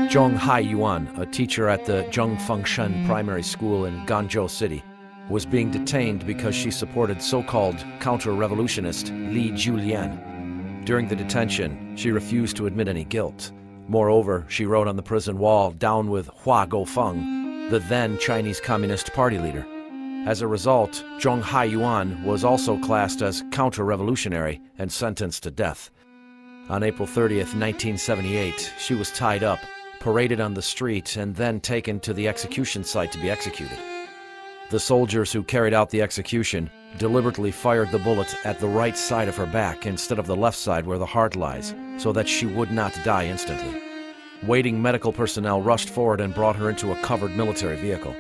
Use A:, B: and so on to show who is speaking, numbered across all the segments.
A: Zhong Haiyuan, a teacher at the Zhengfengshen Primary School in Guangzhou City, was being detained because she supported so-called counter-revolutionist Li Julian. During the detention, she refused to admit any guilt. Moreover, she wrote on the prison wall, "Down with Hua Guofeng," the then Chinese Communist Party leader. As a result, Zhong Haiyuan was also classed as counter-revolutionary and sentenced to death. On April 30th, 1978, she was tied up, paraded on the street, and then taken to the execution site to be executed. The soldiers who carried out the execution deliberately fired the bullet at the right side of her back instead of the left side where the heart lies, so that she would not die instantly. Waiting medical personnel rushed forward and brought her into a covered military vehicle.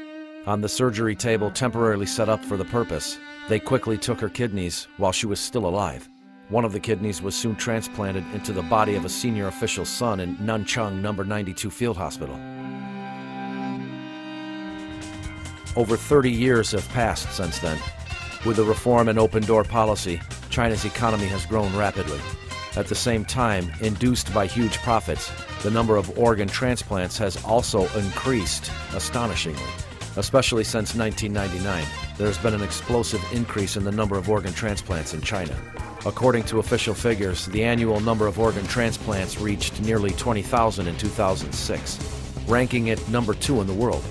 A: On the surgery table temporarily set up for the purpose, they quickly took her kidneys while she was still alive. One of the kidneys was soon transplanted into the body of a senior official's son in Nanchang No. 92 Field Hospital. Over 30 years have passed since then. With the reform and open-door policy, China's economy has grown rapidly. At the same time, induced by huge profits, the number of organ transplants has also increased astonishingly. Especially since 1999, there has been an explosive increase in the number of organ transplants in China. According to official figures, the annual number of organ transplants reached nearly 20,000 in 2006, ranking it number 2 in the world.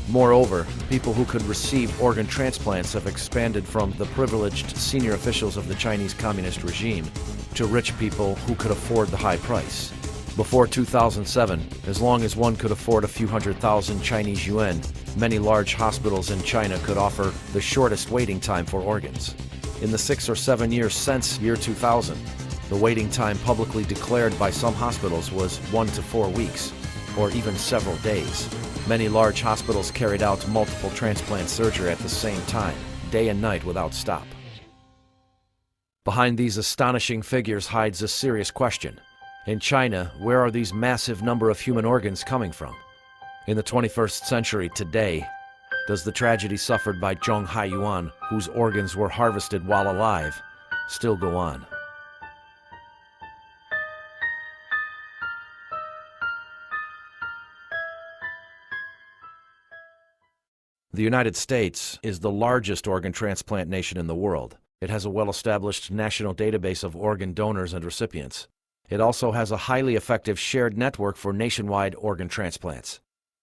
A: Moreover, people who could receive organ transplants have expanded from the privileged senior officials of the Chinese Communist regime to rich people who could afford the high price. Before 2007, as long as one could afford a few $100,000 Chinese yuan, many large hospitals in China could offer the shortest waiting time for organs. In the 6 or 7 years since year 2000, the waiting time publicly declared by some hospitals was 1 to 4 weeks, or even several days. Many large hospitals carried out multiple transplant surgery at the same time, day and night without stop. Behind these astonishing figures hides a serious question. In China, where are these massive number of human organs coming from? In the 21st century today, does the tragedy suffered by Zhong Haiyuan, whose organs were harvested while alive, still go on? The United States is the largest organ transplant nation in the world. It has a well-established national database of organ donors and recipients. It also has a highly effective shared network for nationwide organ transplants.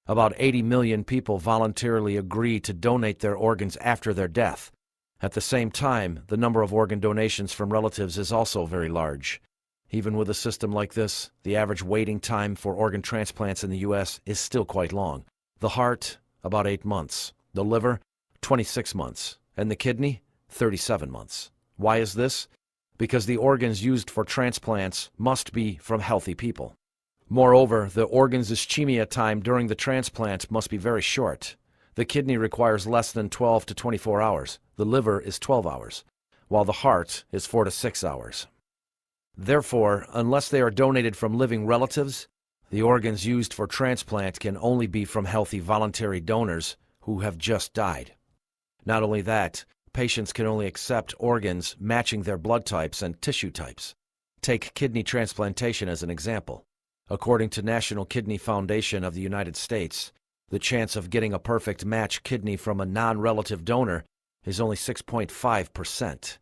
A: About 80 million people voluntarily agree to donate their organs after their death. At the same time, the number of organ donations from relatives is also very large. Even with a system like this, the average waiting time for organ transplants in the U.S. is still quite long. The heart, about 8 months. The liver, 26 months. And the kidney, 37 months. Why is this? Because the organs used for transplants must be from healthy people. Moreover, the organ's ischemia time during the transplant must be very short. The kidney requires less than 12 to 24 hours. The liver is 12 hours, while the heart is 4 to 6 hours. Therefore, unless they are donated from living relatives, the organs used for transplant can only be from healthy voluntary donors who have just died. Not only that, patients can only accept organs matching their blood types and tissue types. Take kidney transplantation as an example. According to National Kidney Foundation of the United States, the chance of getting a perfect match kidney from a non-relative donor is only 6.5%.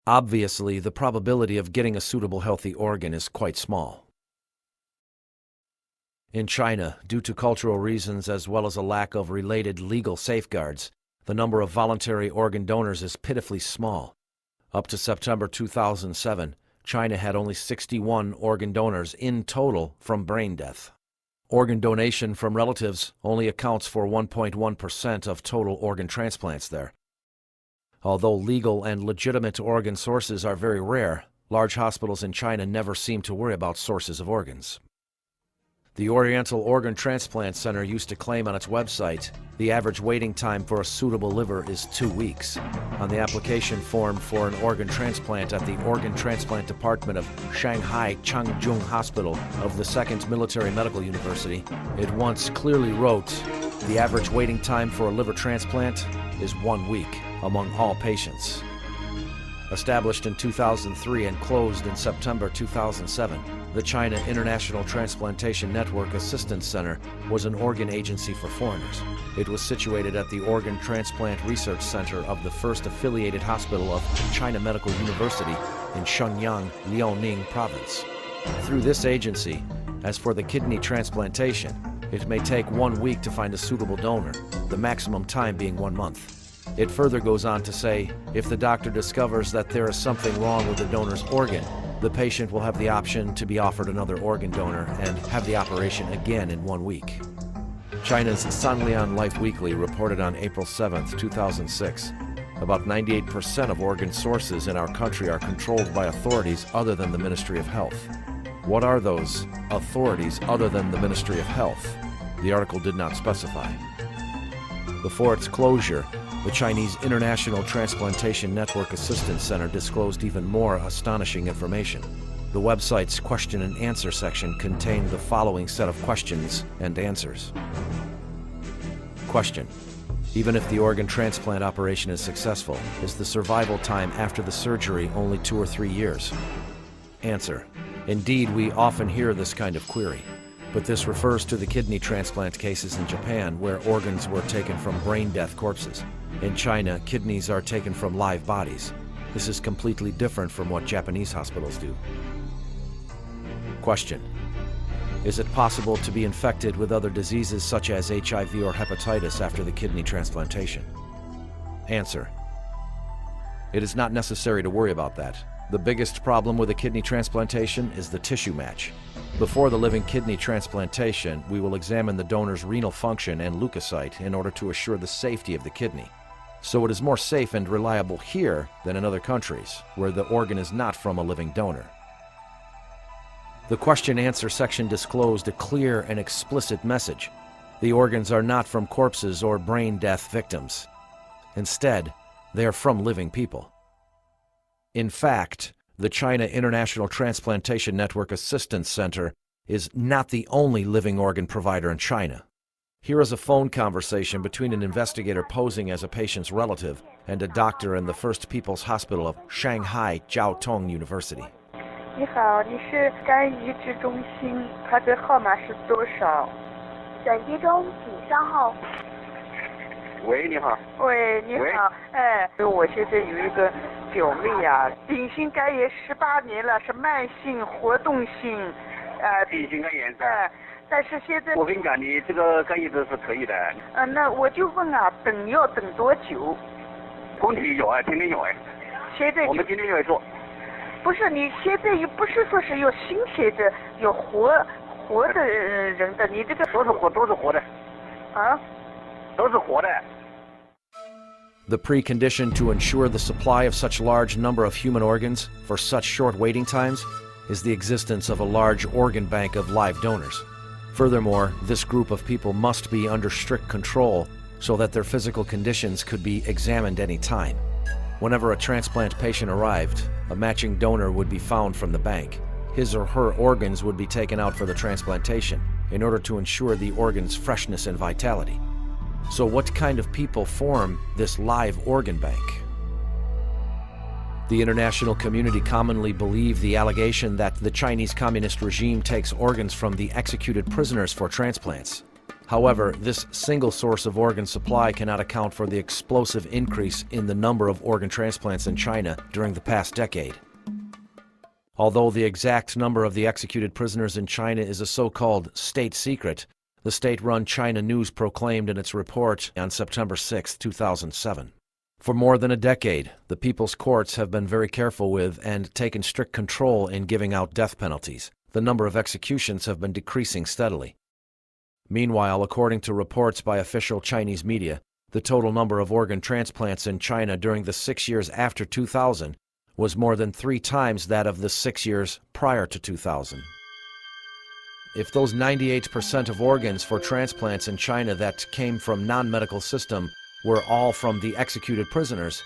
A: Obviously, the probability of getting a suitable healthy organ is quite small. In China, due to cultural reasons as well as a lack of related legal safeguards, the number of voluntary organ donors is pitifully small. Up to September 2007, China had only 61 organ donors in total from brain death. Organ donation from relatives only accounts for 1.1% of total organ transplants there. Although legal and legitimate organ sources are very rare, large hospitals in China never seem to worry about sources of organs. The Oriental Organ Transplant Center used to claim on its website the average waiting time for a suitable liver is 2 weeks. On the application form for an organ transplant at the Organ Transplant Department of Shanghai Changjung Hospital of the 2nd Military Medical University, it once clearly wrote, the average waiting time for a liver transplant is 1 week among all patients. Established in 2003 and closed in September 2007, The China International Transplantation Network Assistance Center was an organ agency for foreigners. It was situated at the Organ Transplant Research Center of the first affiliated hospital of China Medical University in Shenyang, Liaoning Province. Through this agency, as for the kidney transplantation, it may take 1 week to find a suitable donor, the maximum time being 1 month. It further goes on to say, if the doctor discovers that there is something wrong with the donor's organ, the patient will have the option to be offered another organ donor and have the operation again in 1 week. China's Sanlian Life Weekly reported on April 7, 2006, about 98% of organ sources in our country are controlled by authorities other than the Ministry of Health. What are those authorities other than the Ministry of Health? The article did not specify. Before its closure, the Chinese International Transplantation Network Assistance Center disclosed even more astonishing information. The website's question and answer section contained the following set of questions and answers. Question: even if the organ transplant operation is successful, is the survival time after the surgery only 2 or 3 years? Answer: indeed, we often hear this kind of query, but this refers to the kidney transplant cases in Japan where organs were taken from brain-death corpses. In China, kidneys are taken from live bodies. This is completely different from what Japanese hospitals do. Question: is it possible to be infected with other diseases such as HIV or hepatitis after the kidney transplantation? Answer: it is not necessary to worry about that. The biggest problem with a kidney transplantation is the tissue match. Before the living kidney transplantation, we will examine the donor's renal function and leukocyte in order to assure the safety of the kidney. So it is more safe and reliable here than in other countries, where the organ is not from a living donor. The question-answer section disclosed a clear and explicit message. The organs are not from corpses or brain death victims. Instead, they are from living people. In fact, the China International Transplantation Network Assistance Center is not the only living organ provider in China. Here is a phone conversation between an investigator posing as a patient's relative and a doctor in the First People's Hospital of Shanghai Jiao Tong University.
B: 你好，你是肝移植中心，它的号码是多少？转接中，请稍后。
C: 喂，你好。
B: 喂，你好。我现在有一个表妹啊，丙型肝炎18年了，是慢性活动性，
C: 丙型肝炎。
B: 但是现在
C: 我跟你讲，你这个肝移植是可以的。
B: 那我就问啊，要等多久？
C: 工体有啊，天天有哎。
B: 现在
C: 我们今天就要做。
B: 不是，你现在又不是说是有新鲜的，有活的人的，你这个
C: 都是活的。
B: 啊？
C: 都是活的。
A: The precondition to ensure the supply of such large number of human organs for such short waiting times is the existence of a large organ bank of live donors. Furthermore, this group of people must be under strict control so that their physical conditions could be examined any time. Whenever a transplant patient arrived, a matching donor would be found from the bank. His or her organs would be taken out for the transplantation in order to ensure the organ's freshness and vitality. So what kind of people form this live organ bank? The international community commonly believe the allegation that the Chinese communist regime takes organs from the executed prisoners for transplants. However, this single source of organ supply cannot account for the explosive increase in the number of organ transplants in China during the past decade. Although the exact number of the executed prisoners in China is a so-called state secret, the state-run China News proclaimed in its report on September 6, 2007. For more than a decade, the people's courts have been very careful with and taken strict control in giving out death penalties. The number of executions have been decreasing steadily. Meanwhile, according to reports by official Chinese media, the total number of organ transplants in China during the 6 years after 2000 was more than 3 times that of the 6 years prior to 2000. If those 98% of organs for transplants in China that came from non-medical system were all from the executed prisoners,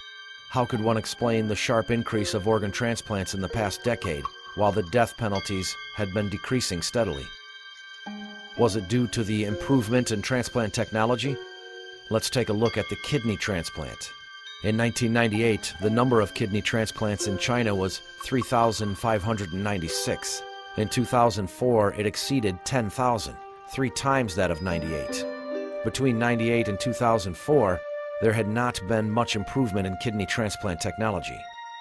A: how could one explain the sharp increase of organ transplants in the past decade, while the death penalties had been decreasing steadily? Was it due to the improvement in transplant technology? Let's take a look at the kidney transplant. In 1998, the number of kidney transplants in China was 3,596. In 2004, it exceeded 10,000, 3 times that of '98. Between '98 and 2004, there had not been much improvement in kidney transplant technology.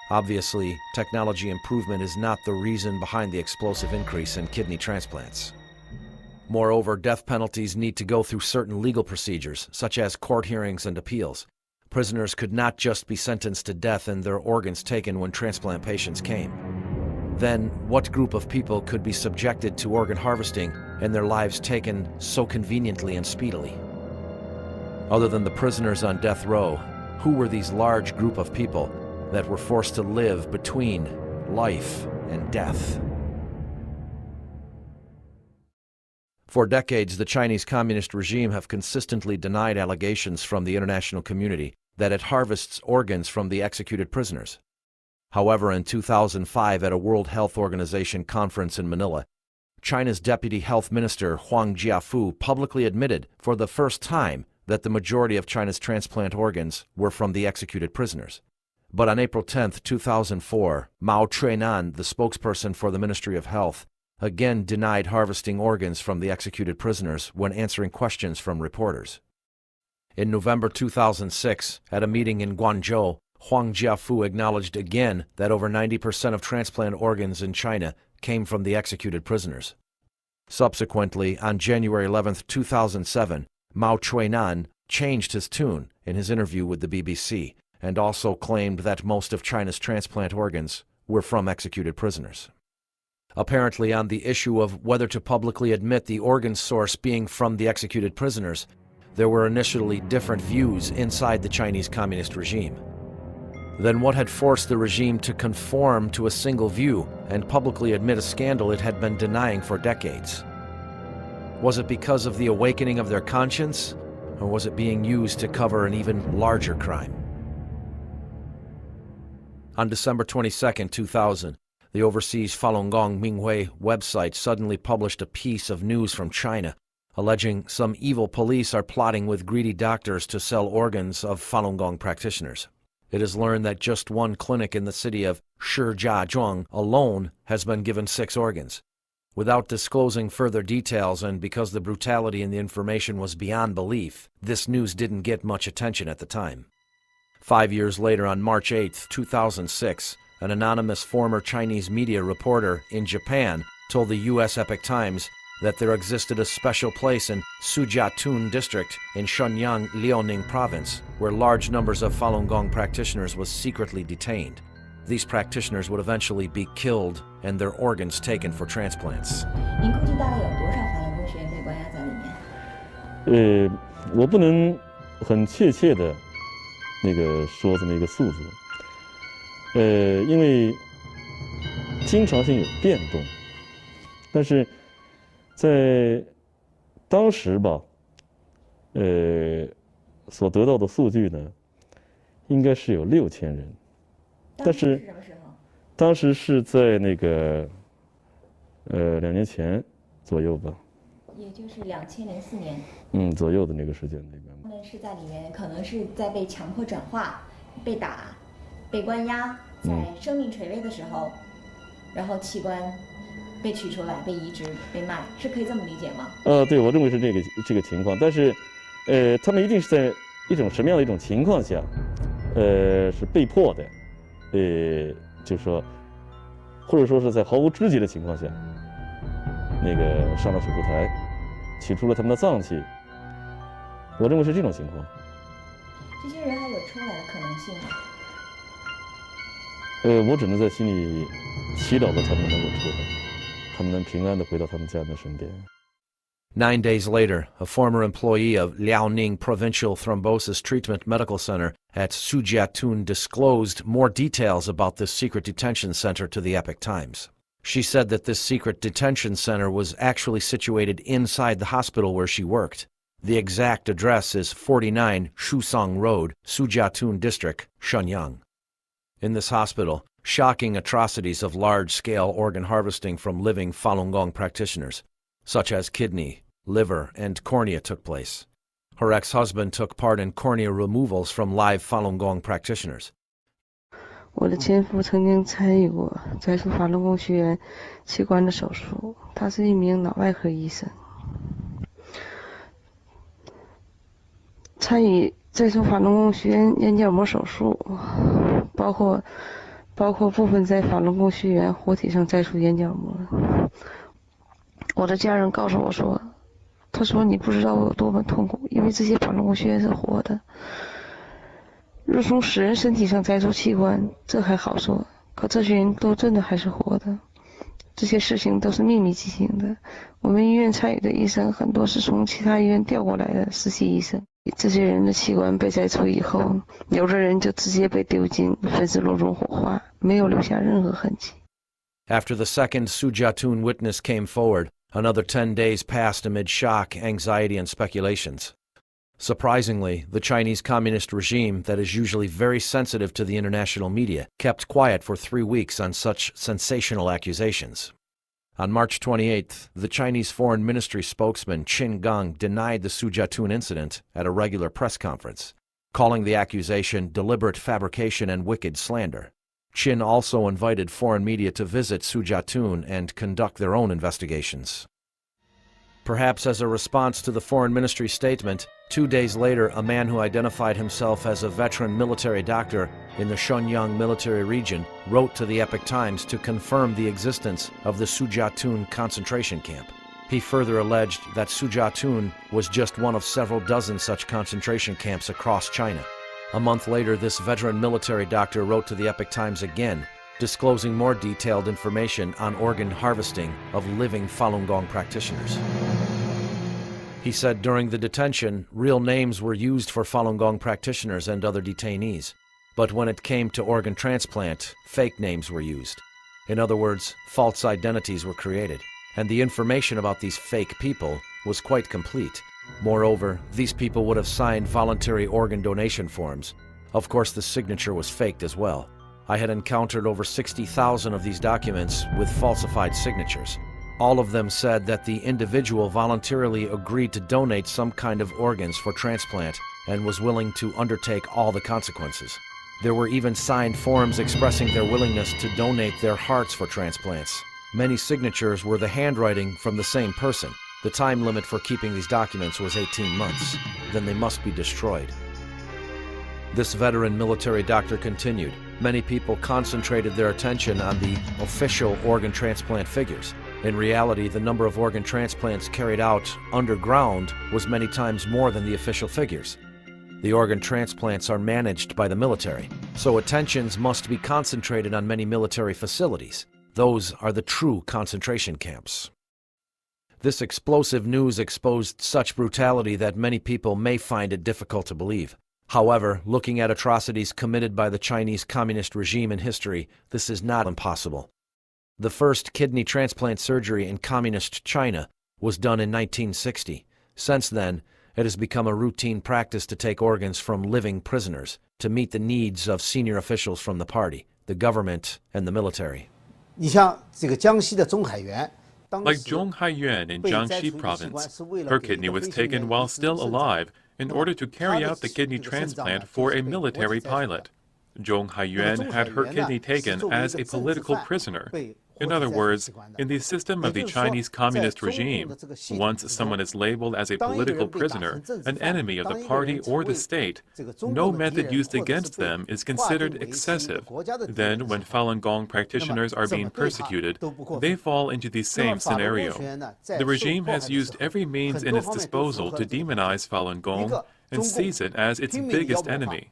A: Obviously, technology improvement is not the reason behind the explosive increase in kidney transplants. Moreover, death penalties need to go through certain legal procedures, such as court hearings and appeals. Prisoners could not just be sentenced to death and their organs taken when transplant patients came. Then, what group of people could be subjected to organ harvesting and their lives taken so conveniently and speedily? Other than the prisoners on death row, who were these large group of people that were forced to live between life and death? For decades, the Chinese Communist regime have consistently denied allegations from the international community that it harvests organs from the executed prisoners. However, in 2005, at a World Health Organization conference in Manila, China's Deputy Health Minister Huang Jiafu publicly admitted for the first time that the majority of China's transplant organs were from the executed prisoners. But on April 10, 2004, Mao Chuinan, the spokesperson for the Ministry of Health, again denied harvesting organs from the executed prisoners when answering questions from reporters. In November 2006, at a meeting in Guangzhou, Huang Jiafu acknowledged again that over 90% of transplant organs in China came from the executed prisoners. Subsequently, on January 11, 2007, Mao Chuinan changed his tune in his interview with the BBC and also claimed that most of China's transplant organs were from executed prisoners. Apparently, on the issue of whether to publicly admit the organ source being from the executed prisoners, there were initially different views inside the Chinese Communist regime. Then what had forced the regime to conform to a single view and publicly admit a scandal it had been denying for decades? Was it because of the awakening of their conscience, or was it being used to cover an even larger crime? On December 22, 2000, the overseas Falun Gong Minghui website suddenly published a piece of news from China, alleging some evil police are plotting with greedy doctors to sell organs of Falun Gong practitioners. It is learned that just one clinic in the city of Shijiazhuang alone has been given 6 organs. Without disclosing further details and because the brutality in the information was beyond belief, this news didn't get much attention at the time. 5 years later, on March 8, 2006, an anonymous former Chinese media reporter in Japan told the U.S. Epoch Times that there existed a special place in Sujiatun district in Shenyang, Liaoning province, where large numbers of Falun Gong practitioners was secretly detained. These practitioners would eventually be killed and their organs taken for transplants.
D: 您估计大概有多少法轮功学员被关押在里面？
E: 我不能很确切的说这么一个数字，因为经常性有变动，但是在当时吧，所得到的数据呢，应该是有6000人。 但是
D: 什么时候？
E: 当时是在2年前左右吧，
D: 也就是2004年。
E: 左右的那个时间里面。
D: 他们是在里面，可能是在被强迫转化、被打、被关押，在生命垂危的时候，然后器官被取出来、被移植、被卖，是可以这么理解吗？
E: 对，我认为是这个情况，但是，他们一定是在一种什么样的一种情况下，是被迫的。 就是说，或者说是在毫无知觉的情况下，上了手术台，取出了他们的脏器。我认为是这种情况。
D: 这些人还有出来的可能性吗？
E: 我只能在心里祈祷着他们能够出来，他们能平安地回到他们家人的身边。
A: 9 days later, a former employee of Liaoning Provincial Thrombosis Treatment Medical Center at Sujiatun disclosed more details about this secret detention center to the Epoch Times. She said that this secret detention center was actually situated inside the hospital where she worked. The exact address is 49 Shusong Road, Sujiatun District, Shenyang. In this hospital, shocking atrocities of large-scale organ harvesting from living Falun Gong practitioners, such as kidney, liver, and cornea took place. Her ex-husband took part in cornea removals from live Falun Gong practitioners.
F: 我的前夫曾经参与过摘除法轮功学员器官的手术，他是一名脑外科医生。参与摘除法轮功学员眼角膜手术，包括部分在法轮功学员活体上摘除眼角膜。我的家人告诉我说，他说你不知道我有多么痛苦，因为这些法轮功学员是活的。若从死人身体上摘除器官，这还好说，可这些人都真的还是活的。这些事情都是秘密进行的。我们医院参与的医生很多是从其他医院调过来的实习医生。这些人的器官被摘除以后，有的人就直接被丢进焚尸炉中火化，没有留下任何痕迹。
A: After the second Sujatun witness came forward, another 10 days passed amid shock, anxiety, and speculations. Surprisingly, the Chinese Communist regime, that is usually very sensitive to the international media, kept quiet for 3 weeks on such sensational accusations. On March 28th, the Chinese Foreign Ministry spokesman Qiqong denied the Sujatun incident at a regular press conference, calling the accusation deliberate fabrication and wicked slander. Qin also invited foreign media to visit Sujatun and conduct their own investigations. Perhaps as a response to the Foreign Ministry statement, 2 days later, a man who identified himself as a veteran military doctor in the Shenyang military region wrote to the Epoch Times to confirm the existence of the Sujatun concentration camp. He further alleged that Sujatun was just one of several dozen such concentration camps across China. A month later, this veteran military doctor wrote to the Epoch Times again, disclosing more detailed information on organ harvesting of living Falun Gong practitioners. He said during the detention, real names were used for Falun Gong practitioners and other detainees, but when it came to organ transplant, fake names were used. In other words, false identities were created, and the information about these fake people was quite complete. Moreover, these people would have signed voluntary organ donation forms. Of course, the signature was faked as well. I had encountered over 60,000 of these documents with falsified signatures. All of them said that the individual voluntarily agreed to donate some kind of organs for transplant and was willing to undertake all the consequences. There were even signed forms expressing their willingness to donate their hearts for transplants. Many signatures were the handwriting from the same person. The time limit for keeping these documents was 18 months. Then they must be destroyed. This veteran military doctor continued. Many people concentrated their attention on the official organ transplant figures. In reality, the number of organ transplants carried out underground was many times more than the official figures. The organ transplants are managed by the military, so attentions must be concentrated on many military facilities. Those are the true concentration camps. This explosive news exposed such brutality that many people may find it difficult to believe. However, looking at atrocities committed by the Chinese Communist regime in history, this is not impossible. The first kidney transplant surgery in Communist China was done in 1960. Since then, it has become a routine practice to take organs from living prisoners to meet the needs of senior officials from the party, the government, and the military.
G: 你像这个江西的钟海源。
H: Like Zhong Haiyuan in Jiangxi province, her kidney was taken while still alive in order to carry out the kidney transplant for a military pilot. Zhong Haiyuan had her kidney taken as a political prisoner. In other words, in the system of the Chinese Communist regime, once someone is labeled as a political prisoner, an enemy of the party or the state, no method used against them is considered excessive. Then, when Falun Gong practitioners are being persecuted, they fall into the same scenario. The regime has used every means in its disposal to demonize Falun Gong and sees it as its biggest enemy.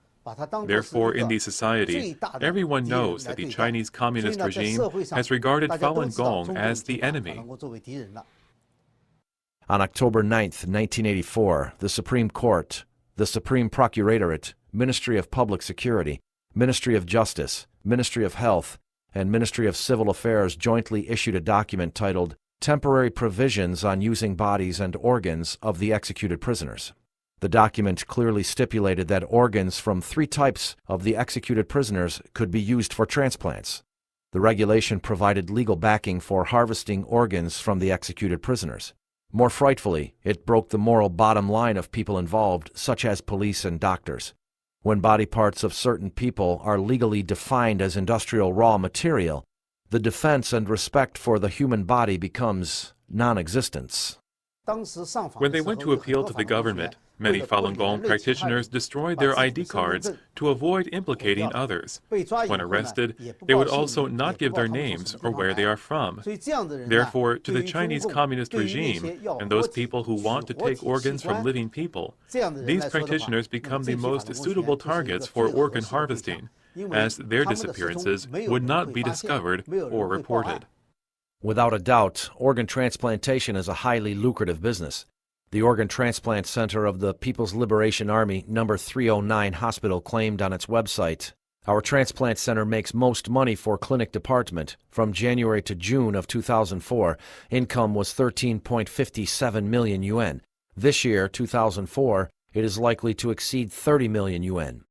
H: Therefore, in the society, everyone knows that the Chinese Communist regime has regarded Falun Gong as the enemy.
A: On October 9th, 1984, the Supreme Court, the Supreme Procuratorate, Ministry of Public Security, Ministry of Justice, Ministry of Health, and Ministry of Civil Affairs jointly issued a document titled Temporary Provisions on Using Bodies and Organs of the Executed Prisoners. The document clearly stipulated that organs from 3 types of the executed prisoners could be used for transplants. The regulation provided legal backing for harvesting organs from the executed prisoners. More frightfully, it broke the moral bottom line of people involved, such as police and doctors. When body parts of certain people are legally defined as industrial raw material, the defense and respect for the human body becomes non-existent.
H: When they went to appeal to the government, many Falun Gong practitioners destroyed their ID cards to avoid implicating others. When arrested, they would also not give their names or where they are from. Therefore, to the Chinese communist regime and those people who want to take organs from living people, these practitioners become the most suitable targets for organ harvesting, as their disappearances would not be discovered or reported.
A: Without a doubt, organ transplantation is a highly lucrative business. The Organ Transplant Center of the People's Liberation Army No. 309 Hospital claimed on its website, "Our transplant center makes most money for clinic department. From January to June of 2004, income was 13.57 million yuan. This year, 2004, it is likely to exceed 30 million yuan."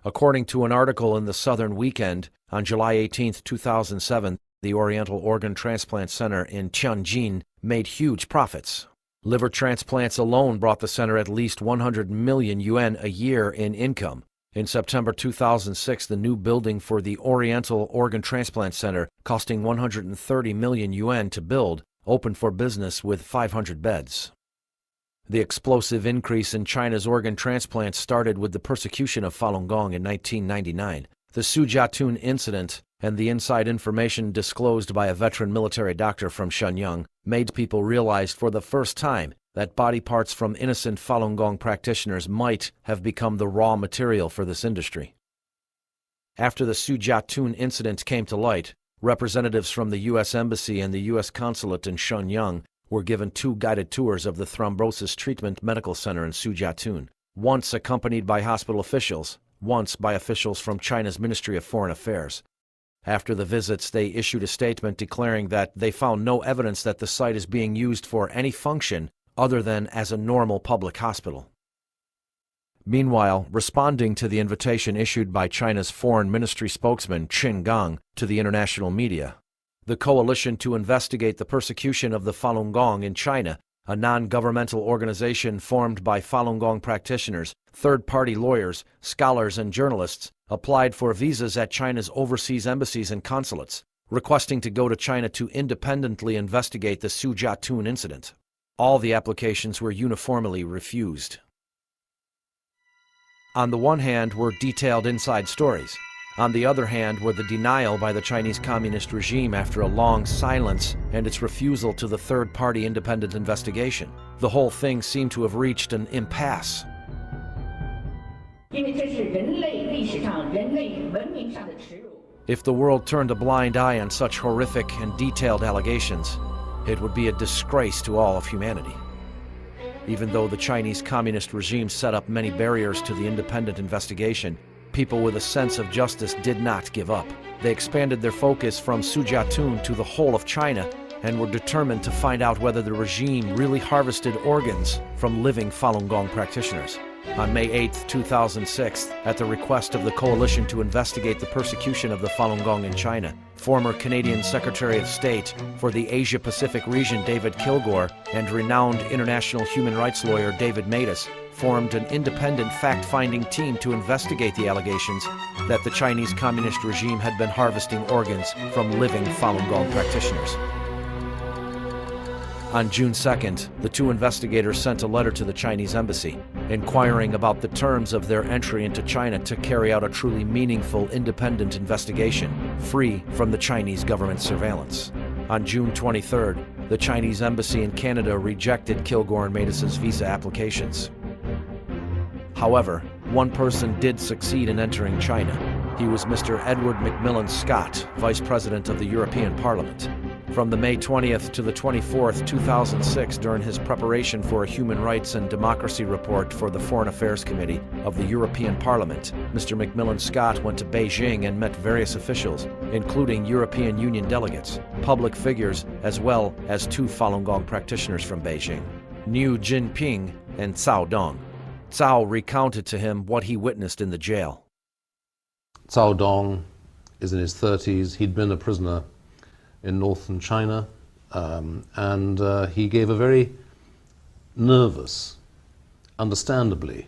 A: According to an article in the Southern Weekend, on July 18, 2007, the Oriental Organ Transplant Center in Tianjin made huge profits. Liver transplants alone brought the center at least 100 million yuan a year in income. In September 2006, the new building for the Oriental Organ Transplant Center, costing 130 million yuan to build, opened for business with 500 beds. The explosive increase in China's organ transplants started with the persecution of Falun Gong in 1999. The Sujiatun incident and the inside information disclosed by a veteran military doctor from Shenyang made people realize for the first time that body parts from innocent Falun Gong practitioners might have become the raw material for this industry. After the Sujiatun incident came to light, representatives from the U.S. Embassy and the U.S. Consulate in Shenyang were given 2 guided tours of the Thrombosis Treatment Medical Center in Sujiatun, once accompanied by hospital officials, once by officials from China's Ministry of Foreign Affairs. After the visits, they issued a statement declaring that they found no evidence that the site is being used for any function other than as a normal public hospital. Meanwhile, responding to the invitation issued by China's Foreign Ministry spokesman Qiqong to the international media, the Coalition to Investigate the Persecution of the Falun Gong in China, a non-governmental organization formed by Falun Gong practitioners, third-party lawyers, scholars, and journalists, applied for visas at China's overseas embassies and consulates, requesting to go to China to independently investigate the Sujiatun incident. All the applications were uniformly refused. On the one hand were detailed inside stories. On the other hand were the denial by the Chinese Communist regime after a long silence and its refusal to the third-party independent investigation. The whole thing seemed to have reached an impasse. If the world turned a blind eye on such horrific and detailed allegations, it would be a disgrace to all of humanity. Even though the Chinese Communist regime set up many barriers to the independent investigation, people with a sense of justice did not give up. They expanded their focus from Sujiatun to the whole of China and were determined to find out whether the regime really harvested organs from living Falun Gong practitioners. On May 8, 2006, at the request of the Coalition to Investigate the Persecution of the Falun Gong in China, former Canadian Secretary of State for the Asia-Pacific region David Kilgour and renowned international human rights lawyer David Matas formed an independent fact-finding team to investigate the allegations that the Chinese Communist regime had been harvesting organs from living Falun Gong practitioners. On June 2nd, the 2 investigators sent a letter to the Chinese embassy, inquiring about the terms of their entry into China to carry out a truly meaningful independent investigation, free from the Chinese government surveillance. On June 23rd, the Chinese embassy in Canada rejected Kilgour and Matas's visa applications. However, one person did succeed in entering China. He was Mr. Edward McMillan Scott, Vice President of the European Parliament. From the May 20th to the 24th, 2006, during his preparation for a Human Rights and Democracy report for the Foreign Affairs Committee of the European Parliament, Mr. McMillan Scott went to Beijing and met various officials, including European Union delegates, public figures, as well as 2 Falun Gong practitioners from Beijing, Niu Jinping and Cao Dong. Cao recounted to him what he witnessed in the jail.
I: Cao Dong is in his 30s. He'd been a prisoner in northern China, and he gave a very nervous, understandably,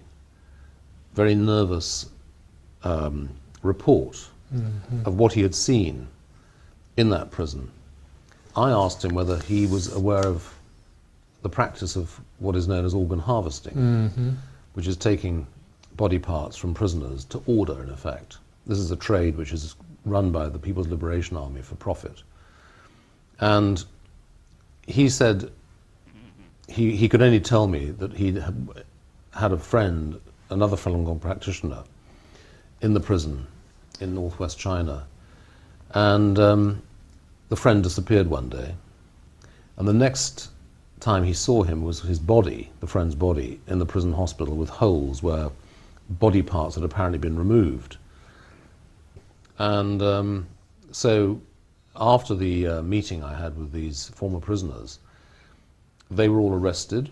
I: very nervous report of what he had seen in that prison, I asked him whether he was aware of the practice of what is known as organ harvesting, which is taking body parts from prisoners to order, in effect. This is a trade which is run by the People's Liberation Army for profit. And he said he could only tell me that he had a friend, another Falun Gong practitioner, in the prison in northwest China. And the friend disappeared one day. And the next time he saw him was his body, the friend's body, in the prison hospital with holes where body parts had apparently been removed. And so after the meeting I had with these former prisoners, they were all arrested.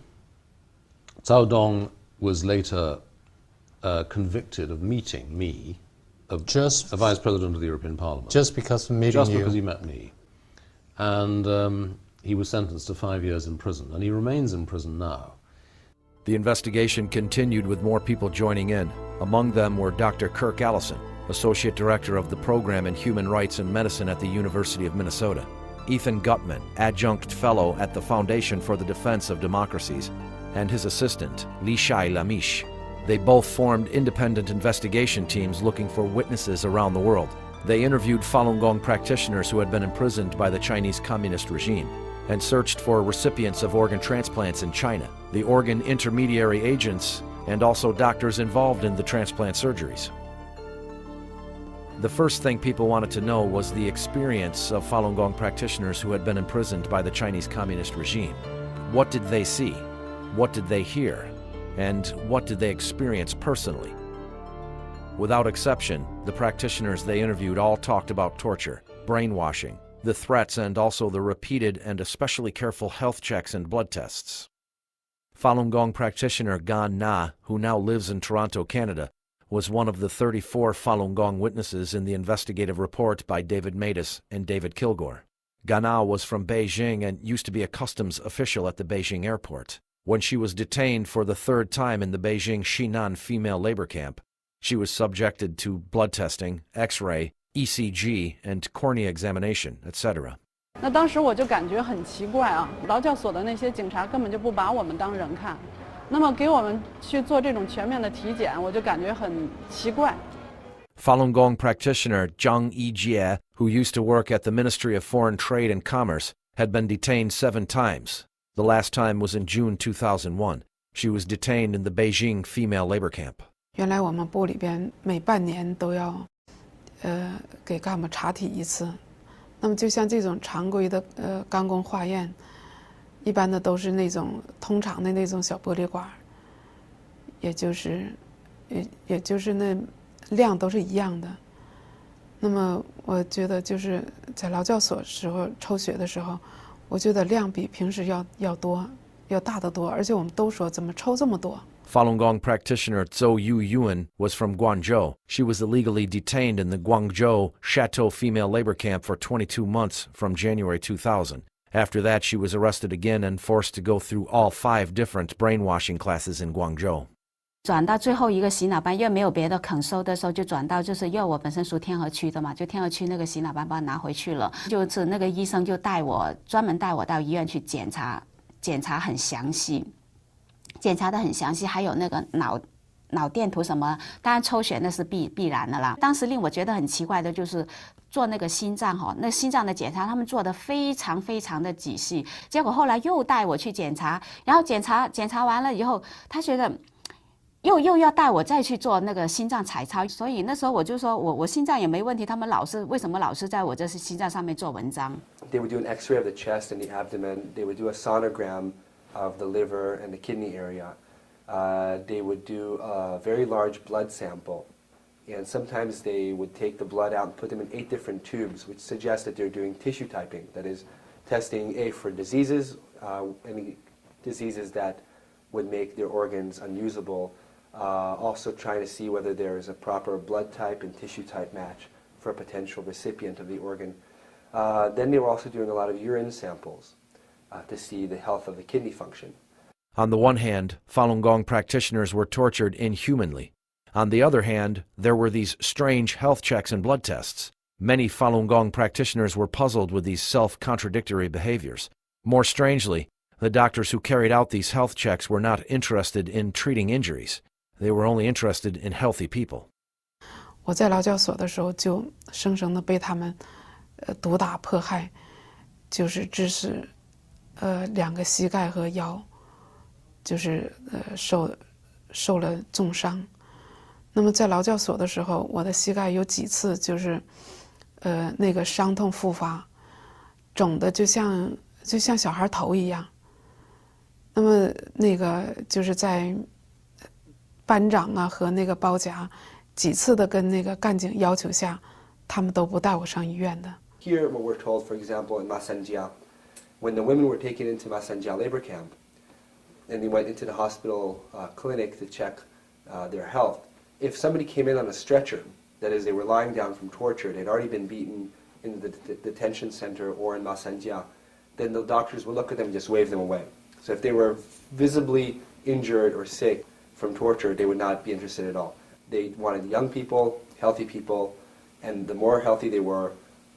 I: Cao Dong was later convicted of meeting me, a vice president of the European Parliament.
J: Just because of meeting
I: Just
J: you?
I: because he met me. And he was sentenced to 5 years in prison, and he remains in prison now.
A: The investigation continued with more people joining in. Among them were Dr. Kirk Allison, Associate Director of the Program in Human Rights and Medicine at the University of Minnesota; Ethan Gutman, Adjunct Fellow at the Foundation for the Defense of Democracies; and his assistant, Li Shai Lamish. They both formed independent investigation teams looking for witnesses around the world. They interviewed Falun Gong practitioners who had been imprisoned by the Chinese Communist regime and searched for recipients of organ transplants in China, the organ intermediary agents, and also doctors involved in the transplant surgeries. The first thing people wanted to know was the experience of Falun Gong practitioners who had been imprisoned by the Chinese Communist regime. What did they see? What did they hear? And what did they experience personally? Without exception, the practitioners they interviewed all talked about torture, brainwashing, the threats, and also the repeated and especially careful health checks and blood tests. Falun Gong practitioner Gan Na, who now lives in Toronto, Canada, was one of the 34 Falun Gong witnesses in the investigative report by David Matus and David Kilgore. Gan Na was from Beijing and used to be a customs official at the Beijing airport. When she was detained for the third time in the Beijing Xinan female labor camp, she was subjected to blood testing, X-ray, ECG, and cornea examination, etc.
K: 那当时我就感觉很奇怪啊，劳教所的那些警察根本就不把我们当人看，那么给我们去做这种全面的体检，我就感觉很奇怪。
A: Falun Gong practitioner Zhang Yijie, who used to work at the Ministry of Foreign Trade and Commerce, had been detained 7 times. The last time was in June 2001. She was detained in the Beijing female labor camp.
L: 原来我们部里边每半年都要给干部查体一次。那么就像这种常规的钢弓化验，一般的都是那种通常的那种小玻璃管，也就是那量都是一样的。那么我觉得就是在劳教所时候抽血的时候，我觉得量比平时要多，要大得多，而且我们都说怎么抽这么多。
A: Falun Gong practitioner Zhou Yuan was from Guangzhou. She was illegally detained in the Guangzhou Chateau female labor camp for 22 months from January 2000. After that, she was arrested again and forced to go through all 5 different brainwashing classes in Guangzhou.
M: 转到最后一个洗脑班，因为没有别的肯收的时候，就转到就是因为我本身属天河区的嘛，就天河区那个洗脑班把我拿回去了。就是那个医生就专门带我到医院去检查很详细。 检查得很详细，还有那个脑电图什么，当然抽血那是必然的啦。当时令我觉得很奇怪的就是做那个心脏那心脏的检查，他们做得非常非常的仔细。结果后来又带我去检查，然后检查完了以后，他觉得又要带我再去做那个心脏彩超，所以那时候我就说我心脏也没问题，他们为什么老是在我这心脏上面做文章
N: ？They would do an X-ray of the chest and the abdomen. They would do a sonogram of the liver and the kidney area. They would do a very large blood sample, and sometimes they would take the blood out and put them in 8 different tubes, which suggests that they're doing tissue typing, that is, testing for diseases, any diseases that would make their organs unusable, also trying to see whether there is a proper blood type and tissue type match for a potential recipient of the organ. Then they were also doing a lot of urine samples to see the health of the kidney function.
A: On the one hand, Falun Gong practitioners were tortured inhumanly, On the other hand, there were these strange health checks and blood tests. Many Falun Gong practitioners were puzzled with these self-contradictory behaviors. More strangely, the doctors who carried out these health checks were not interested in treating injuries. They were only interested in healthy people.
L: 我在劳教所的时候就生生的被他们毒打迫害，就是致使2个膝盖和腰就是受了重伤。那么在劳教所的时候，我的膝盖有几次就是那个伤痛复发，肿的就像小孩头一样。那么那个就是在班长啊和那个包夹几次的跟那个干警要求下，他们都不带我上医院的。
N: Here, what we're told, for example, in Masanjia, when the women were taken into Masanjia labor camp, and they went into the hospital clinic to check their health, if somebody came in on a stretcher, that is, they were lying down from torture, they'd already been beaten in the detention center or in Masanjia, then the doctors would look at them and just wave them away. So if they were visibly injured or sick from torture, they would not be interested at all. They wanted young people, healthy people, and the more healthy they were,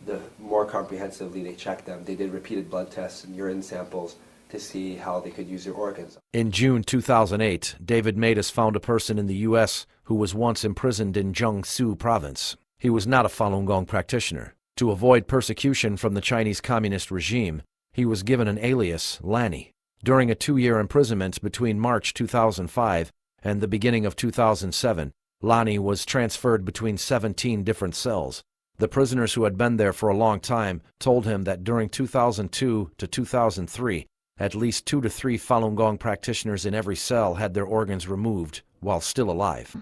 N: the more comprehensively they checked them. They did repeated blood tests and urine samples to see how they could use their organs.
A: In June 2008, David Matus found a person in the U.S. who was once imprisoned in Jiangsu province. He was not a Falun Gong practitioner. To avoid persecution from the Chinese Communist regime, he was given an alias, Lanny. During a 2-year imprisonment between March 2005 and the beginning of 2007, Lanny was transferred between 17 different cells. The prisoners who had been there for a long time told him that during 2002 to 2003, at least 2 to 3 Falun Gong practitioners in every cell had their organs removed while still alive.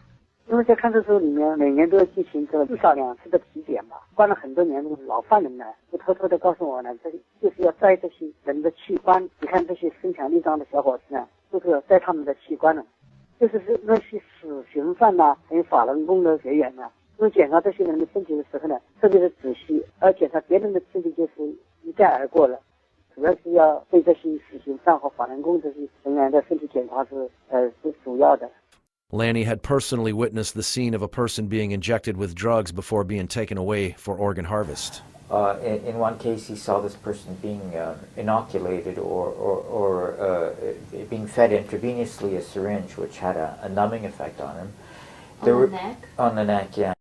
J: 因为在看守所里面，每年都要进行至少2次的体检嘛。关了很多年的老犯人呢，就偷偷的告诉我呢，这就是要摘这些人的器官。你看这些身强力壮的小伙子呢，都是要摘他们的器官的。就是那些死刑犯呐，还有法轮功的学员呐，因为检查这些人的身体的时候呢，特别的仔细，而检查别人的身体就是一概而过了。主要是要对这些死刑犯和法轮功这些人员的身体检查是主要的。
A: Lanny had personally witnessed the scene of a person being injected with drugs before being taken away for organ harvest.
O: In one case, he saw this person being inoculated or being fed intravenously a syringe, which had a numbing effect on him.
D: On the neck?
O: On the neck, yeah.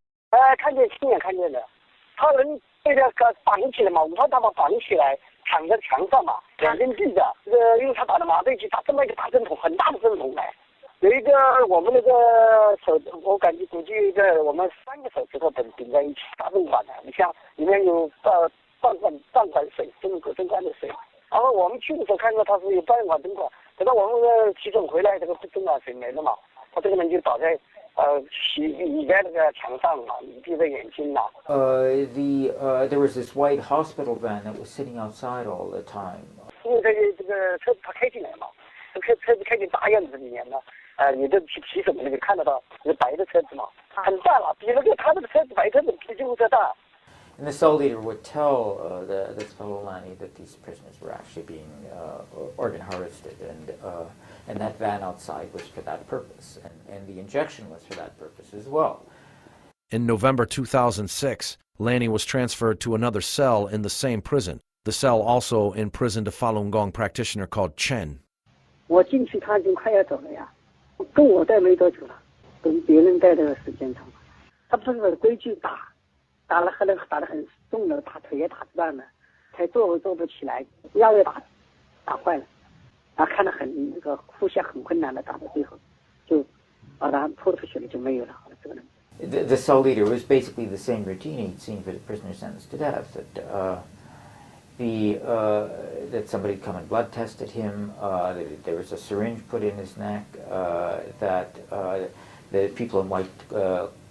J: 看见亲眼看见的，他人被那个绑起来嘛，5号大把绑起来，躺在墙上嘛，2根锯子，用他打的麻醉剂打这么一个大针筒，很大的针筒来。有一个我们那个手，我感觉估计有一个我们3个手指头顶在一起，大针管的，你像里面有半管水，针管的水。然后我们去的时候看到他是有半管针管，等到我们急诊回来，这个针管水没了嘛，他这个人就倒在倚在那个墙上嘛，闭着眼睛嘛。
O: There was this white hospital van that was sitting outside all the time.
J: 因为这个车子他开进来嘛，车子开进大院子里面了。你的骑手那个看得到，是白的车子嘛，很大了，比那个他这个车子白车子比救护车大。
O: And the cell leader would tell this fellow Lanny that these prisoners were actually being organ harvested, and that van outside was for that purpose, and the injection was for that purpose as well.
A: In November 2006, Lanny was transferred to another cell in the same prison. The cell also imprisoned a Falun Gong practitioner called Chen.
J: 我进去他已经快要走了呀，跟我待没多久了，跟别人待的时间长。他不是规矩打了打得很重了，打腿也打断了，才坐不起来，腰也打坏了，然后看得很那个呼吸很困难的，打到最后就把他拖出去了，就没有了。好了，这个人。
O: The cell leader was basically the same routine he'd seen for the prisoner sentenced to death. That somebody had come and blood tested him. There was a syringe put in his neck. That the people in white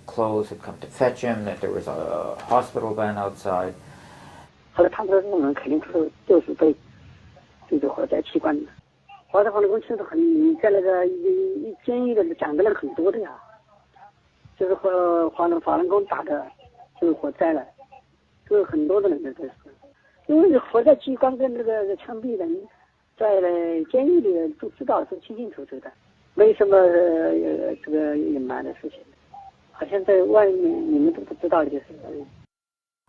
O: clothes had come to fetch him. That there was a hospital van outside.
J: 后来他们说这种人肯定就是被这个活摘器官的。华山法轮功其实在那个监狱里讲的人很多的呀，就是和法轮功打的，就是活摘了，就是很多的人都是。因为活摘器官跟那个枪毙人，在监狱里都知道是清清楚楚的，没什么这个隐瞒的事情。好像在外面你们都不知道就是。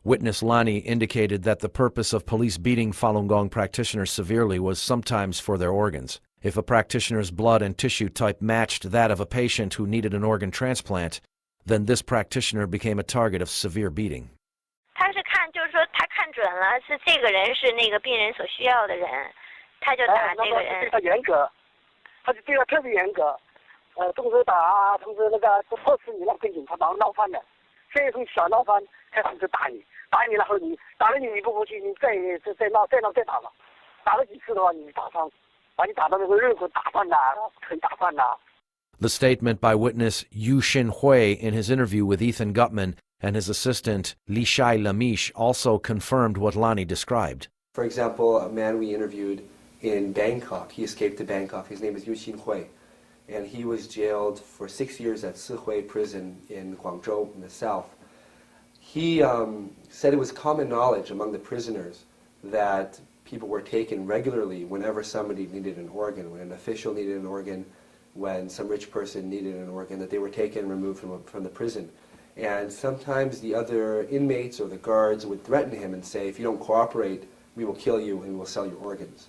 A: Witness Lani indicated that the purpose of police beating Falun Gong practitioners severely was sometimes for their organs. If a practitioner's blood and tissue type matched that of a patient who needed an organ transplant, then this practitioner became a target of severe beating.
P: 他是看，就是说他看准了是这个人是那个病人所需要的人，他就打这个人。
J: 对他严格，他就对他特别严格，动手打啊，同时那个迫使你那跟警察把闹翻了，先从小闹翻，开始就打你，打你然后你打了你不服气，你再闹再打了，打了几次的话你打伤。
A: The statement by witness Yu Xinhui in his interview with Ethan Gutman and his assistant Li Shai Lamish also confirmed what Lani described.
N: For example, a man we interviewed in Bangkok, he escaped to Bangkok. His name is Yu Xinhui, and he was jailed for 6 years at Sihui prison in Guangzhou in the south. He said it was common knowledge among the prisoners that people were taken regularly whenever somebody needed an organ, when an official needed an organ, when some rich person needed an organ, that they were taken and removed from the prison. And sometimes the other inmates or the guards would threaten him and say, if you don't cooperate, we will kill you and we will sell your organs.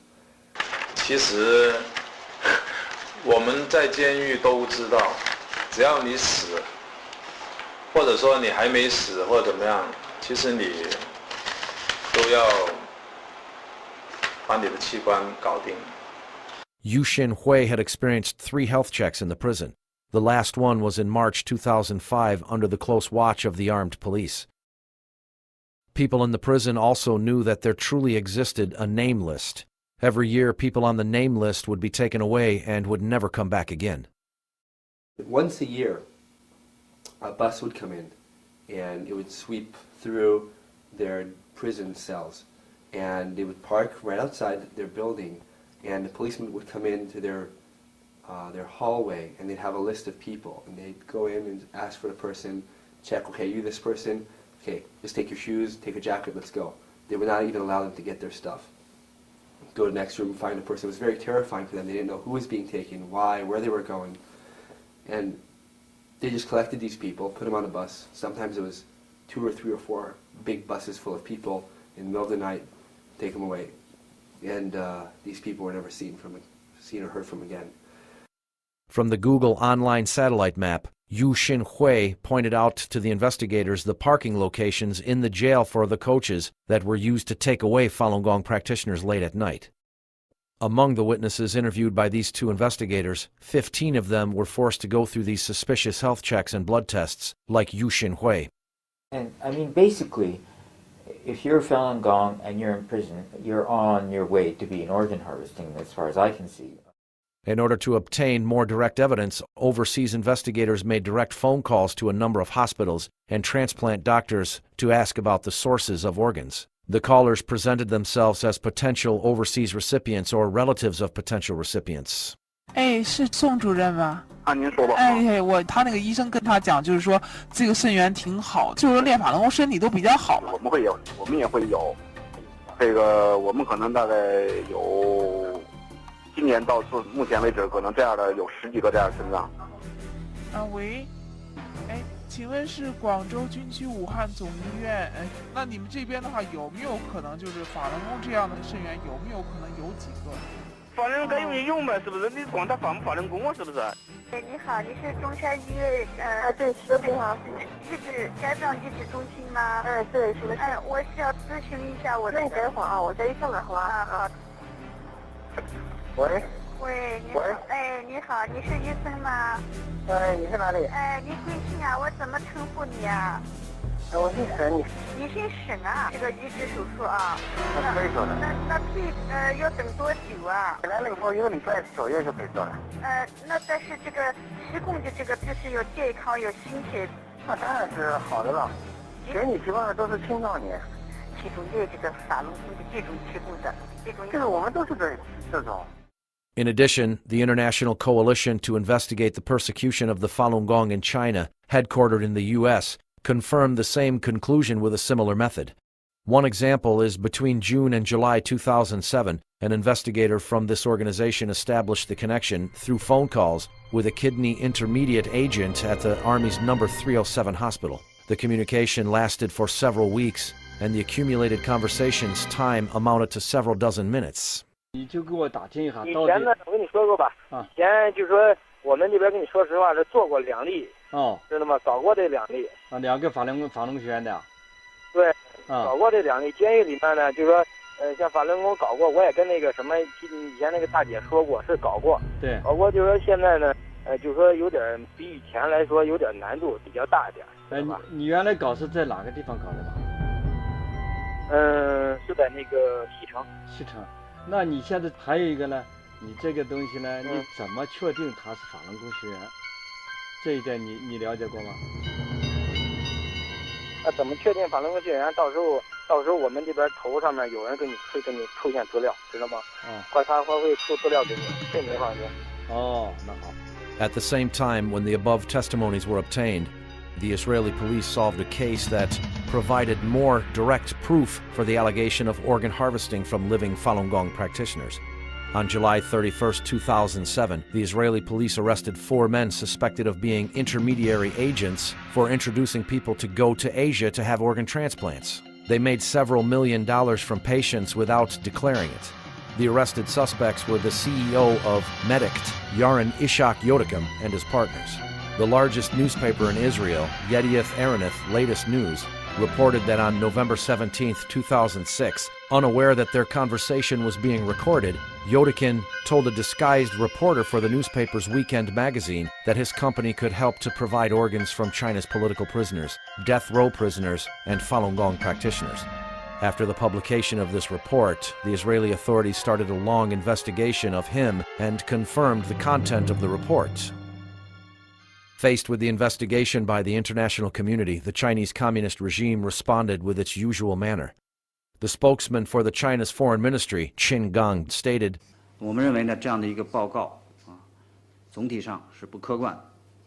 Q: 其实我们在监狱都知道，只要你死，或者说你还没死或者怎么样，其实你都要
A: Yu Xinhui had experienced 3 health checks in the prison. The last one was in March 2005 under the close watch of the armed police. People in the prison also knew that there truly existed a name list. Every year, people on the name list would be taken away and would never come back again.
N: Once a year, a bus would come in and it would sweep through their prison cells. And they would park right outside their building, and the policemen would come into their hallway, and they'd have a list of people, and they'd go in and ask for the person, check, okay, you this person, okay, just take your shoes, take a jacket, let's go. They would not even allow them to get their stuff. Go to the next room, find a person. It was very terrifying for them. They didn't know who was being taken, why, where they were going, and they just collected these people, put them on a bus. Sometimes it was 2 or 3 or 4 big buses full of people in the middle of the night. Take them away, and these people were never seen or heard from again.
A: From the Google online satellite map, Yu Xinhui pointed out to the investigators the parking locations in the jail for the coaches that were used to take away Falun Gong practitioners late at night. Among the witnesses interviewed by these 2 investigators, 15 of them were forced to go through these suspicious health checks and blood tests, like Yu Xinhui.
O: And I mean, basically, if you're Falun Gong and you're in prison, you're on your way to being organ harvesting, as far as I can see.
A: In order to obtain more direct evidence, overseas investigators made direct phone calls to a number of hospitals and transplant doctors to ask about the sources of organs. The callers presented themselves as potential overseas recipients or relatives of potential recipients.
R: 哎，是宋主任吗？
C: 啊，您说吧。
R: 哎，他那个医生跟他讲，就是说这个肾源挺好，就是说练法轮功身体都比较好了。
C: 我们会有，我们也会有，这个我们可能大概有，今年到目前为止，可能这样的有10几个这样的肾脏。
R: 啊，喂，哎，请问是广州军区武汉总医院？哎，那你们这边的话，有没有可能就是法轮功这样的肾源，有没有可能有几个？
C: 法轮该用就用呗，是不是？你管他法不法轮功啊，是不是？
B: 哎，你好，你是中山医院对，是的，好，家长医治中心吗？对，是的。我是要咨询一下我的。那你等会儿啊，我再一上来好吧？啊。喂。喂，你好。哎，你好，你是医生吗？你是哪里？你贵姓啊？我怎么称呼你啊？我姓沈，你姓沈啊？这个移植手术啊？可以做的。那要等多久啊？本来那个说1个礼拜左右就可以做了。那但是这个提供的这个就是有健康有心血，那当然是好的了。给你提供的都是青少年，其中的这个法轮功的这种提供的，这个我们都是这种。
A: In addition, the International Coalition to Investigate the Persecution of the Falun Gong in China, headquartered in the U.S., confirmed the same conclusion with a similar method. One example is between June and July 2007, an investigator from this organization established the connection through phone calls with a kidney intermediate agent at the Army's No. 307 hospital. The communication lasted for several weeks, and the accumulated conversation's time amounted to several dozen minutes.
S: 你就给我打听一下，
J: 以前呢，我跟你说过吧，以前就说我们这边跟你说实话是做过2例，知道吗？搞过这2例。
S: 2个法轮学院的。
J: 对，搞过这2例。监狱里面呢，就说像法轮功搞过，我也跟那个什么以前那个大姐说过，是搞过。
S: 对。
J: 搞过就说现在呢，就说有点比以前来说有点难度，比较大一点。
S: 你原来搞是在哪个地方搞的吧？
J: 是在那个西城。
S: 西城。那你现在还有一个呢？你这个东西呢，你怎么确定它是法轮功学员？这一点你了解过吗？
J: 那怎么确定法轮功学员？到时候我们这边头上面有人会给你出现资料，知道吗？他会出资料给你，这没放心。
S: 那好。
A: At the same time, when the above testimonies were obtained, the Israeli police solved a case that provided more direct proof for the allegation of organ harvesting from living Falun Gong practitioners. On July 31, 2007, the Israeli police arrested 4 men suspected of being intermediary agents for introducing people to go to Asia to have organ transplants. They made several $1 million from patients without declaring it. The arrested suspects were the CEO of Medict, Yaron Ishak Yodakim, and his partners. The largest newspaper in Israel, Yedioth Ahronoth Latest News, reported that on November 17, 2006, unaware that their conversation was being recorded, Yodakin told a disguised reporter for the newspaper's weekend magazine that his company could help to provide organs from China's political prisoners, death row prisoners, and Falun Gong practitioners. After the publication of this report, the Israeli authorities started a long investigation of him and confirmed the content of the report. Faced with the investigation by the international community, the Chinese Communist regime responded with its usual manner. The spokesman for the China's Foreign Ministry, Qiqong, stated,
T: 我们认为呢，这样的一个报告总体上是不客观、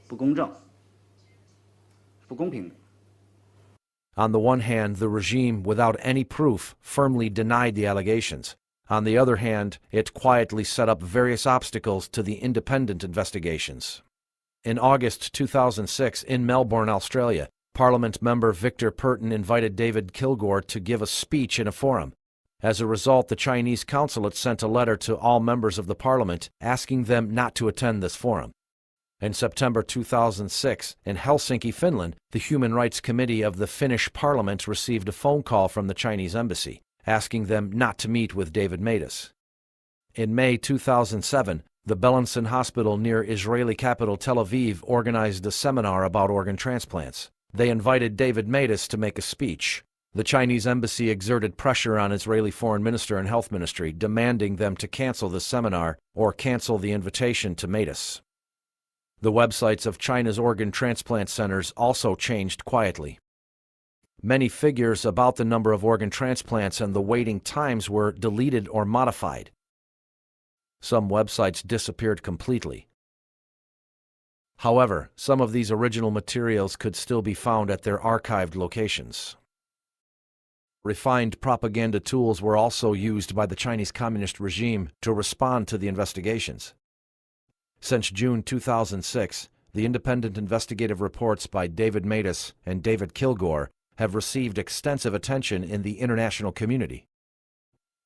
T: 不公正、不公平的。
A: On the one hand, the regime, without any proof, firmly denied the allegations. On the other hand, it quietly set up various obstacles to the independent investigations. In August 2006, in Melbourne, Australia, Parliament member Victor Purton invited David Kilgore to give a speech in a forum. As a result, the Chinese consulate sent a letter to all members of the parliament asking them not to attend this forum. In September 2006, in Helsinki, Finland, the Human Rights Committee of the Finnish Parliament received a phone call from the Chinese embassy, asking them not to meet with David Matas. In May 2007, the Belenson Hospital near Israeli capital Tel Aviv organized a seminar about organ transplants. They invited David Matas to make a speech. The Chinese embassy exerted pressure on Israeli Foreign Minister and Health Ministry, demanding them to cancel the seminar or cancel the invitation to Matas. The websites of China's organ transplant centers also changed quietly. Many figures about the number of organ transplants and the waiting times were deleted or modified. Some websites disappeared completely. However, some of these original materials could still be found at their archived locations. Refined propaganda tools were also used by the Chinese Communist regime to respond to the investigations. Since June 2006, the independent investigative reports by David Matas and David Kilgore have received extensive attention in the international community.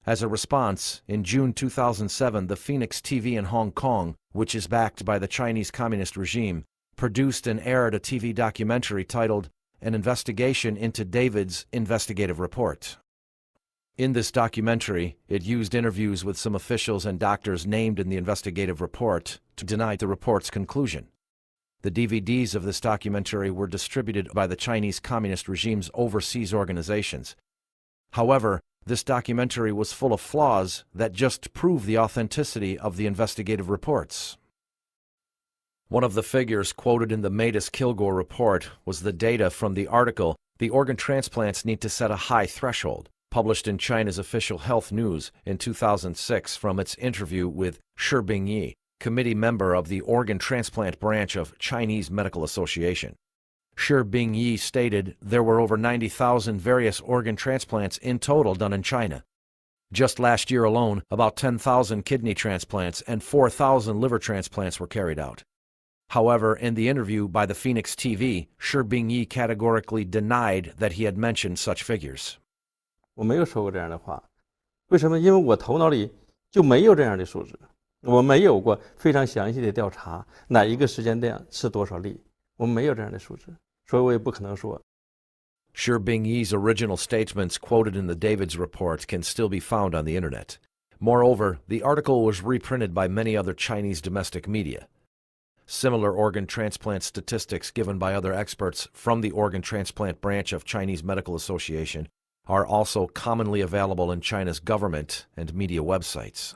A: As a response, in June 2007, the Phoenix TV in Hong Kong, which is backed by the Chinese Communist regime, produced and aired a TV documentary titled An Investigation into David's Investigative Report. In this documentary, it used interviews with some officials and doctors named in the investigative report to deny the report's conclusion. The DVDs of this documentary were distributed by the Chinese Communist regime's overseas organizations. However, this documentary was full of flaws that just prove the authenticity of the investigative reports. One of the figures quoted in the Matas-Kilgore report was the data from the article, "The Organ Transplants Need to Set a High Threshold," published in China's official health news in 2006 from its interview with Shi Bingyi, committee member of the organ transplant branch of Chinese Medical Association. Shi Bingyi stated there were over 90,000 various organ transplants in total done in China. Just last year alone, about 10,000 kidney transplants and 4,000 liver transplants were carried out. However, in the interview by the Phoenix TV, Shi Bingyi categorically denied that he had mentioned such figures.
U: 我没有说过这样的话，为什么？因为我头脑里就没有这样的数字，我没有过非常详细的调查哪一个时间段是多少例，我们没有这样的数字，所以我也不可能说。
A: Shi Bingyi's original statements quoted in the Davids report can still be found on the internet. Moreover, the article was reprinted by many other Chinese domestic media. Similar organ transplant statistics given by other experts from the organ transplant branch of Chinese Medical Association are also commonly available in China's government and media websites.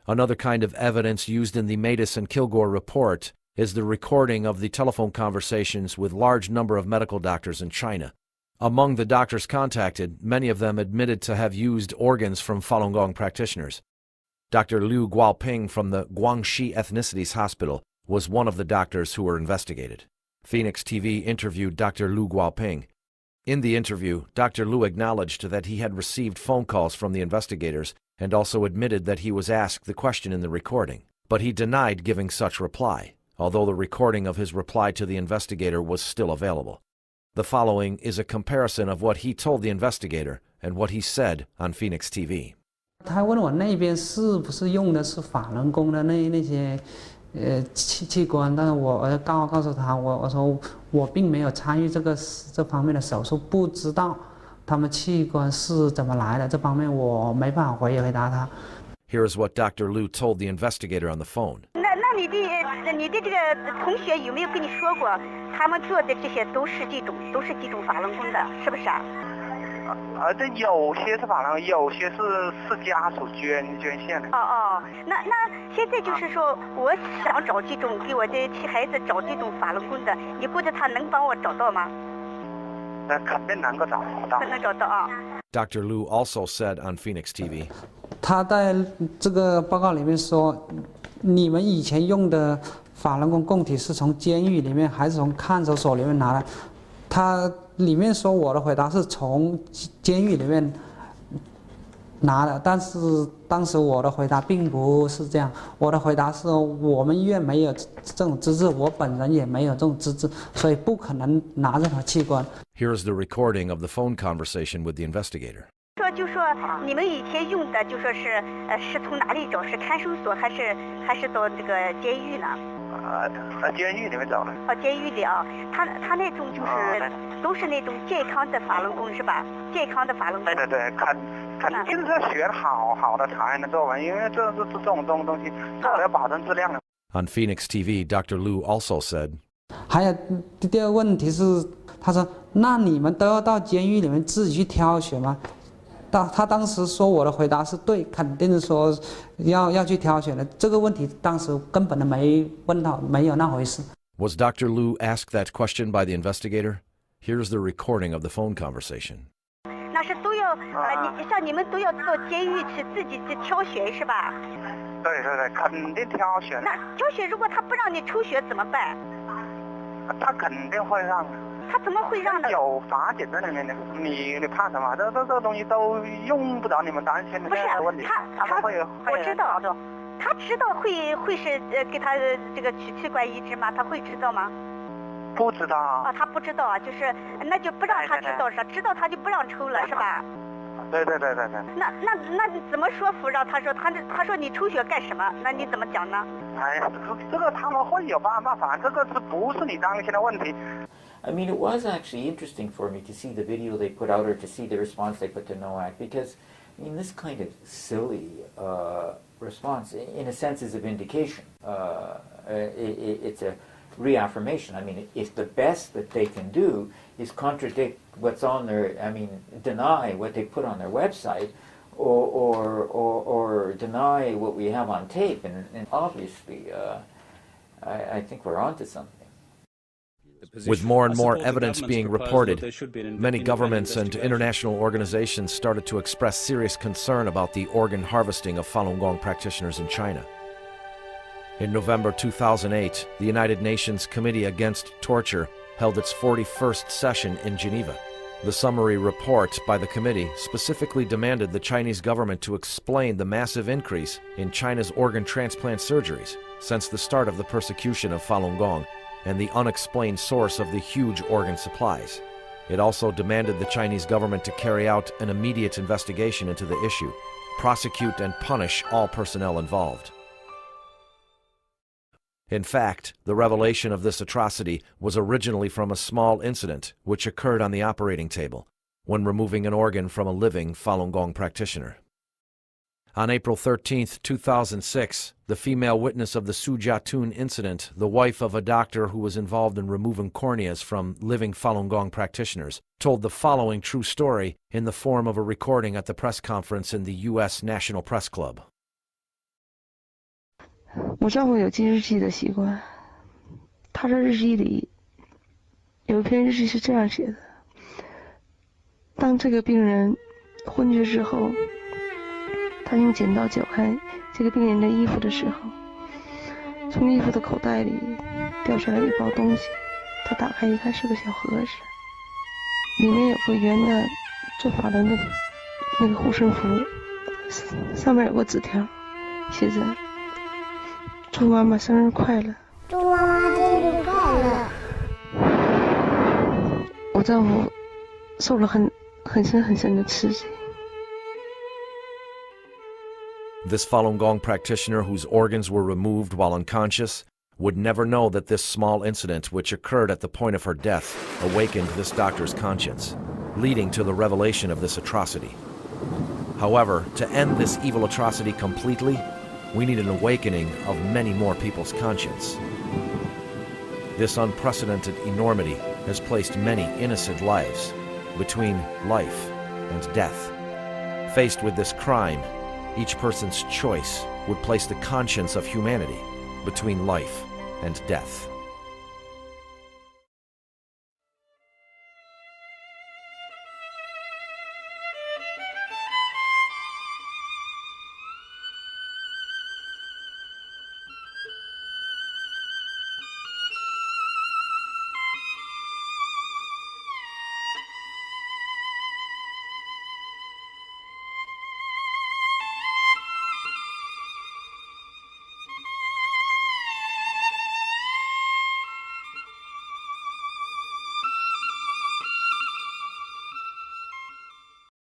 A: Another kind of evidence used in the Mattis and Kilgore report is the recording of the telephone conversations with large number of medical doctors in China. Among the doctors contacted, many of them admitted to have used organs from Falun Gong practitioners. Dr. Liu Guaoping from the Guangxi Ethnicities Hospital was one of the doctors who were investigated. Phoenix TV interviewed Dr. Liu Guaoping. In the interview, Dr. Liu acknowledged that he had received phone calls from the investigators and also admitted that he was asked the question in the recording, but he denied giving such reply, although the recording of his reply to the investigator was still available. The following is a comparison of what he told the investigator and what he said on Phoenix TV.
V: 他问我那边是不是用的是法轮功的那些器官，但是我告诉他，我说我并没有参与这方面的手术，不知道他们器官是怎么来的，这方面我没办法回答他。
A: Here is what Dr. Liu told the investigator on the phone.
B: 那你的这个同学有没有跟你说过，他们做的这些都是这种法轮功的，是不是啊？
C: 这有些是法轮，有些是家属捐献的。
B: 那现在就是说，我想找这种给我的孩子找这种法轮功的，你估计他能帮我找到吗？
C: 那肯定能够找到。
B: 能找到啊。
A: Dr. Liu also said on Phoenix TV.
V: 他在这个报告里面说，你们以前用的法轮功供体是从监狱里面还是从看守所里面拿的？他里面说我的回答是从监狱里面拿的，但是当时我的回答并不是这样，我的回答是我们医院没有这种资质，我本人也没有这种资质，所以不可能拿任何器官。
A: Here is the recording of the phone conversation with the investigator.
B: 就说你们以前用的就说是从哪里找？是看守所还是到这个监狱呢？
C: 监狱里面找的。
B: 监狱里啊，他那种就是都是那种健康的法轮功是吧？健康的法轮功。
C: 对，肯定是学好的才能做完，因为这种东西做了要保证质量的。
A: On Phoenix TV, Dr. Liu also said.
V: 还有第二个问题是，他说那你们都要到监狱里面自己去挑选吗？他当时说我的回答是对，肯定是说要去挑选的。这个问题当时根本都没问到，没有那回事。
A: Was Dr. Liu asked that question by the investigator? Here's the recording of the phone conversation.
B: 那是都要像你们都要到监狱去自己去挑选是吧？
C: 对，肯定挑选。
B: 那挑选如果他不让你抽血怎么办？
C: 他肯定会让。
B: 他怎么会让呢？
C: 有法典在里面的，你怕什么？这东西都用不着你们担心的问题。他会，
B: 我知道，他知道会是给他这个取器官移植吗？他会知道吗？
C: 不知道啊。
B: 他不知道啊，就是那就不让他知道是吧？知道他就不让抽了是吧？
C: 对。
B: 那你怎么说服让他说他说你抽血干什么？那你怎么讲呢？
C: 哎呀，这个他们会有办法，这个不是你担心的问题。
O: I mean, it was actually interesting for me to see the video they put out or to see the response they put to NOAC because, I mean, this kind of silly response, in a sense, is a vindication. It's a reaffirmation. I mean, if the best that they can do is contradict what's on their, I mean, deny what they put on their website or deny what we have on tape, and obviously, I think we're onto something.
A: With more and more evidence being reported, many governments and international organizations started to express serious concern about the organ harvesting of Falun Gong practitioners in China. In November 2008, the United Nations Committee Against Torture held its 41st session in Geneva. The summary report by the committee specifically demanded the Chinese government to explain the massive increase in China's organ transplant surgeries since the start of the persecution of Falun Gong and the unexplained source of the huge organ supplies. It also demanded the Chinese government to carry out an immediate investigation into the issue, prosecute and punish all personnel involved. In fact, the revelation of this atrocity was originally from a small incident which occurred on the operating table when removing an organ from a living Falun Gong practitioner. On April 13, 2006, the female witness of the Su Jiatun incident, the wife of a doctor who was involved in removing corneas from living Falun Gong practitioners, told the following true story in the form of a recording at the press conference in the U.S. National Press Club.
E: 我丈夫有记日记的习惯，他的日记里有一篇日记是这样写的：当这个病人昏厥之后，他用剪刀绞开这个病人的衣服的时候，从衣服的口袋里掉出来一包东西，他打开一看是个小盒子，里面有个圆的做法轮的那个护身符，上面有个纸条，写着祝妈妈生日快乐。祝妈妈生日快乐。我丈夫受了很深的刺激。
A: This Falun Gong practitioner whose organs were removed while unconscious would never know that this small incident which occurred at the point of her death awakened this doctor's conscience, leading to the revelation of this atrocity. However, to end this evil atrocity completely, we need an awakening of many more people's conscience. This unprecedented enormity has placed many innocent lives between life and death. Faced with this crime, each person's choice would place the conscience of humanity between life and death.